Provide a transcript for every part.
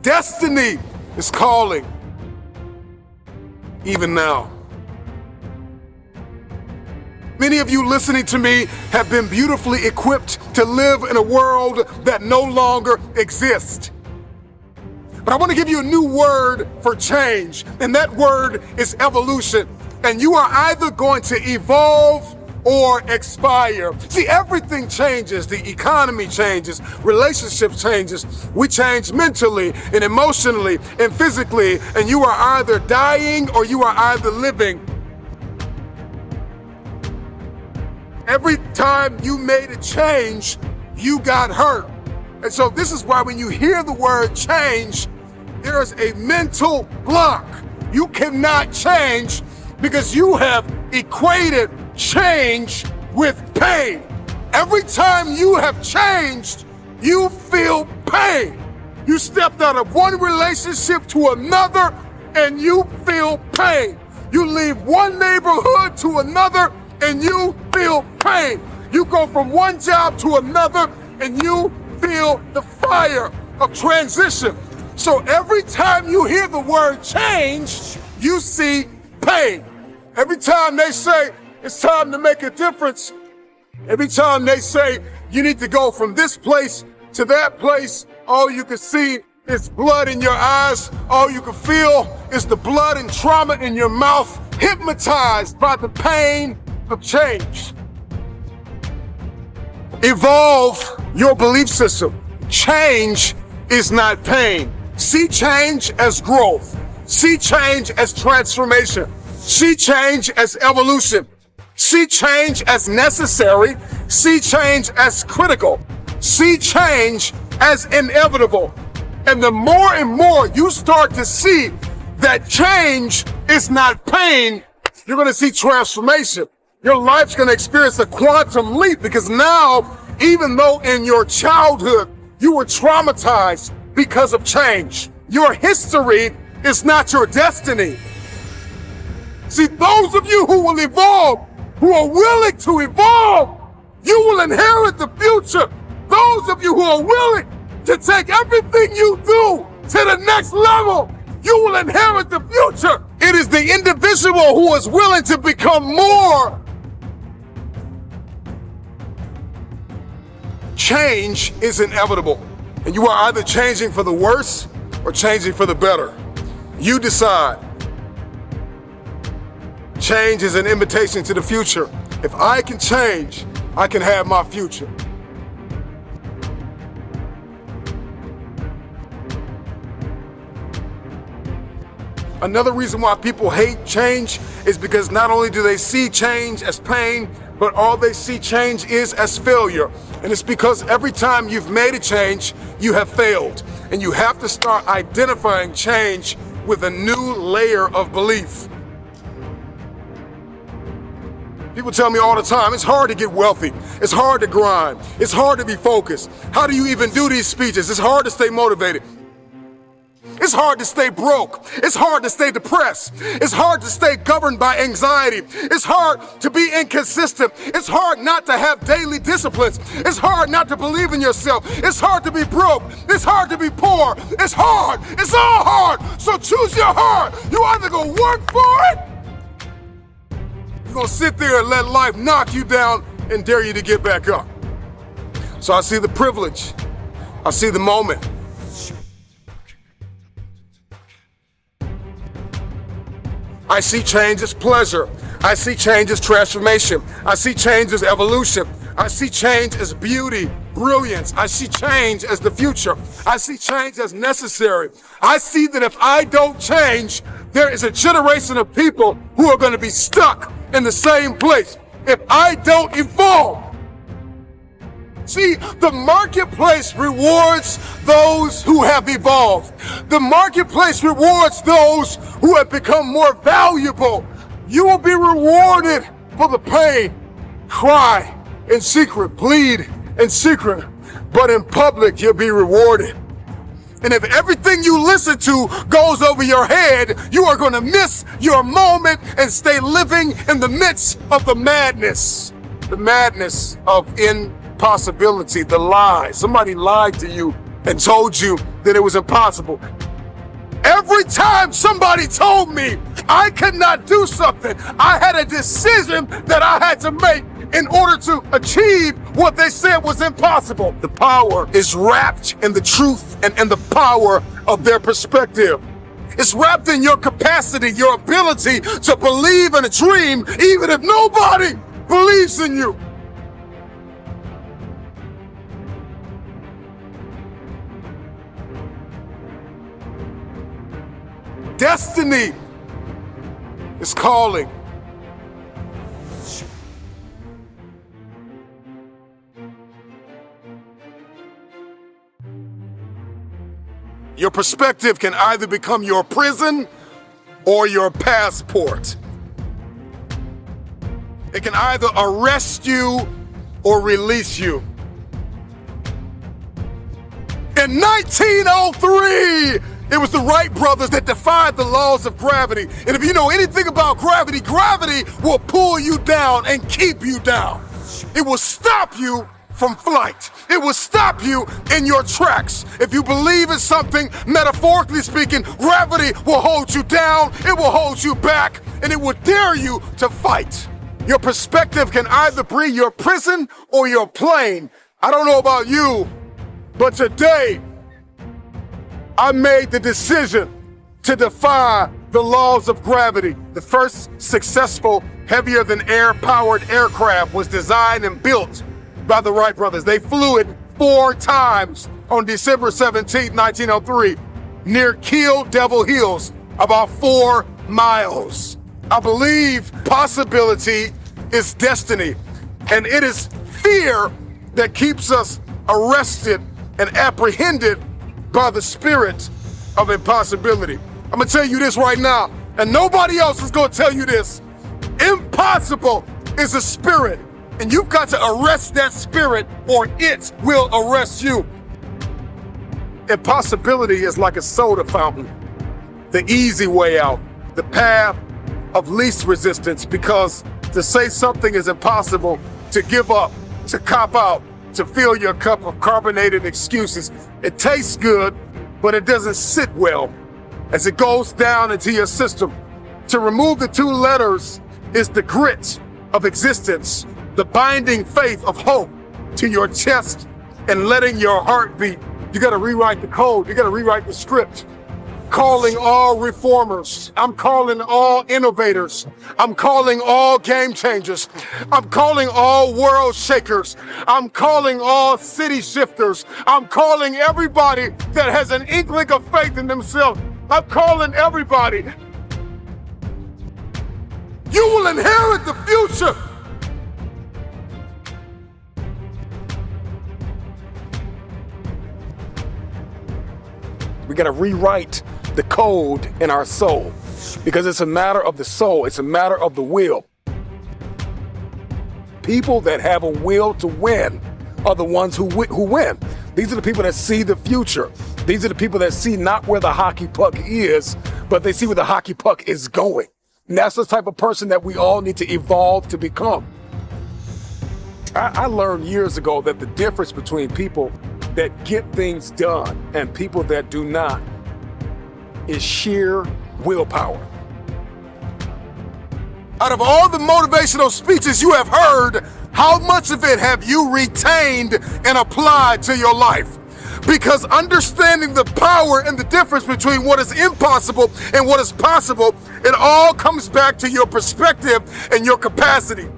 Destiny is calling, even now. Many of you listening to me have been beautifully equipped to live in a world that no longer exists. But I want to give you a new word for change, and that word is evolution. And you are either going to evolve or expire. See, everything changes. The economy changes, relationships changes. We change mentally and emotionally and physically, and you are either dying or you are either living. Every time you made a change, you got hurt. And so this is why when you hear the word change, there's a mental block. You cannot change because you have equated change with pain. Every time you have changed, you feel pain. You stepped out of one relationship to another and you feel pain. You leave one neighborhood to another and you feel pain. You go from one job to another and you feel the fire of transition. So every time you hear the word change, you see pain. Every time they say it's time to make a difference, every time they say you need to go from this place to that place, all you can see is blood in your eyes. All you can feel is the blood and trauma in your mouth, hypnotized by the pain of change. Evolve your belief system. Change is not pain. See change as growth. See change as transformation. See change as evolution. See change as necessary. See change as critical. See change as inevitable. And the more and more you start to see that change is not pain, you're going to see transformation. Your life's going to experience a quantum leap because now, even though in your childhood you were traumatized because of change, your history is not your destiny. See, those of you who will evolve, who are willing to evolve, you will inherit the future. Those of you who are willing to take everything you do to the next level, you will inherit the future. It is the individual who is willing to become more. Change is inevitable, and you are either changing for the worse or changing for the better. You decide. Change is an invitation to the future. If I can change, I can have my future. Another reason why people hate change is because not only do they see change as pain, but all they see change is as failure. And it's because every time you've made a change, you have failed. And you have to start identifying change with a new layer of belief. People tell me all the time, it's hard to get wealthy. It's hard to grind. It's hard to be focused. How do you even do these speeches? It's hard to stay motivated. It's hard to stay broke. It's hard to stay depressed. It's hard to stay governed by anxiety. It's hard to be inconsistent. It's hard not to have daily disciplines. It's hard not to believe in yourself. It's hard to be broke. It's hard to be poor. It's hard. It's all hard. So choose your heart. You either go work for it, you're gonna sit there and let life knock you down and dare you to get back up. So I see the privilege. I see the moment. I see change as pleasure. I see change as transformation. I see change as evolution. I see change as beauty, brilliance. I see change as the future. I see change as necessary. I see that if I don't change, there is a generation of people who are going to be stuck in the same place if I don't evolve. See, the marketplace rewards those who have evolved. The marketplace rewards those who have become more valuable. You will be rewarded for the pain. Cry in secret, bleed in secret, but in public you'll be rewarded. And if everything you listen to goes over your head, you are going to miss your moment and stay living in the midst of the madness of impossibility, the lie. Somebody lied to you and told you that it was impossible. Every time somebody told me I could not do something, I had a decision that I had to make in order to achieve what they said was impossible. The power is wrapped in the truth and in the power of their perspective. It's wrapped in your capacity, your ability to believe in a dream, even if nobody believes in you. Destiny is calling. Your perspective can either become your prison or your passport. It can either arrest you or release you. In 1903, it was the Wright brothers that defied the laws of gravity. And if you know anything about gravity, gravity will pull you down and keep you down. It will stop you from flight. It will stop you in your tracks. If you believe in something, metaphorically speaking, gravity will hold you down, it will hold you back, and it will dare you to fight. Your perspective can either be your prison or your plane. I don't know about you, but today, I made the decision to defy the laws of gravity. The first successful heavier-than-air powered aircraft was designed and built by the Wright brothers. They flew it 4 times on December 17, 1903, near Kill Devil Hills, about 4 miles. I believe possibility is destiny, and it is fear that keeps us arrested and apprehended by the spirit of impossibility. I'm gonna tell you this right now, and nobody else is gonna tell you this. Impossible is a spirit, and you've got to arrest that spirit or it will arrest you. Impossibility is like a soda fountain, the easy way out, the path of least resistance, because to say something is impossible, to give up, to cop out, to fill your cup of carbonated excuses, it tastes good, but it doesn't sit well as it goes down into your system. To remove the 2 letters is the grit of existence, the binding faith of hope to your chest and letting your heart beat. You gotta rewrite the code, you gotta rewrite the script. Calling all reformers, I'm calling all innovators, I'm calling all game changers, I'm calling all world shakers, I'm calling all city shifters, I'm calling everybody that has an inkling of faith in themselves. I'm calling everybody. You will inherit the future. We gotta rewrite the code in our soul, because it's a matter of the soul, it's a matter of the will. People that have a will to win are the ones who win. These are the people that see the future. These are the people that see not where the hockey puck is, but they see where the hockey puck is going. And that's the type of person that we all need to evolve to become. I learned years ago that the difference between people that get things done and people that do not is sheer willpower. Out of all the motivational speeches you have heard, how much of it have you retained and applied to your life? Because understanding the power and the difference between what is impossible and what is possible, it all comes back to your perspective and your capacity.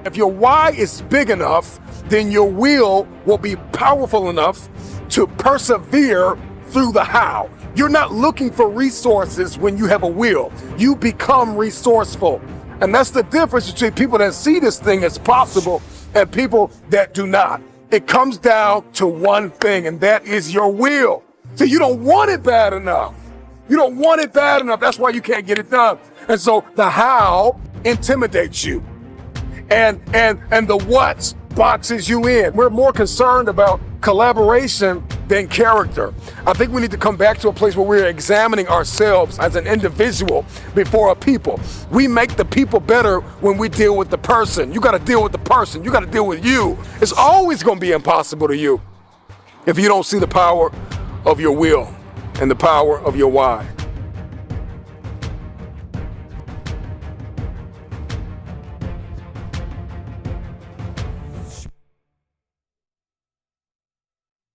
If your why is big enough, then your will be powerful enough to persevere through the how. You're not looking for resources when you have a will. You become resourceful. And that's the difference between people that see this thing as possible and people that do not. It comes down to one thing, and that is your will. So you don't want it bad enough. You don't want it bad enough. That's why you can't get it done. And so the how intimidates you. And the what boxes you in. We're more concerned about collaboration than character. I think we need to come back to a place where we're examining ourselves as an individual before a people. We make the people better when we deal with the person. You got to deal with the person. You got to deal with you. It's always going to be impossible to you. if you don't see the power of your will and the power of your why.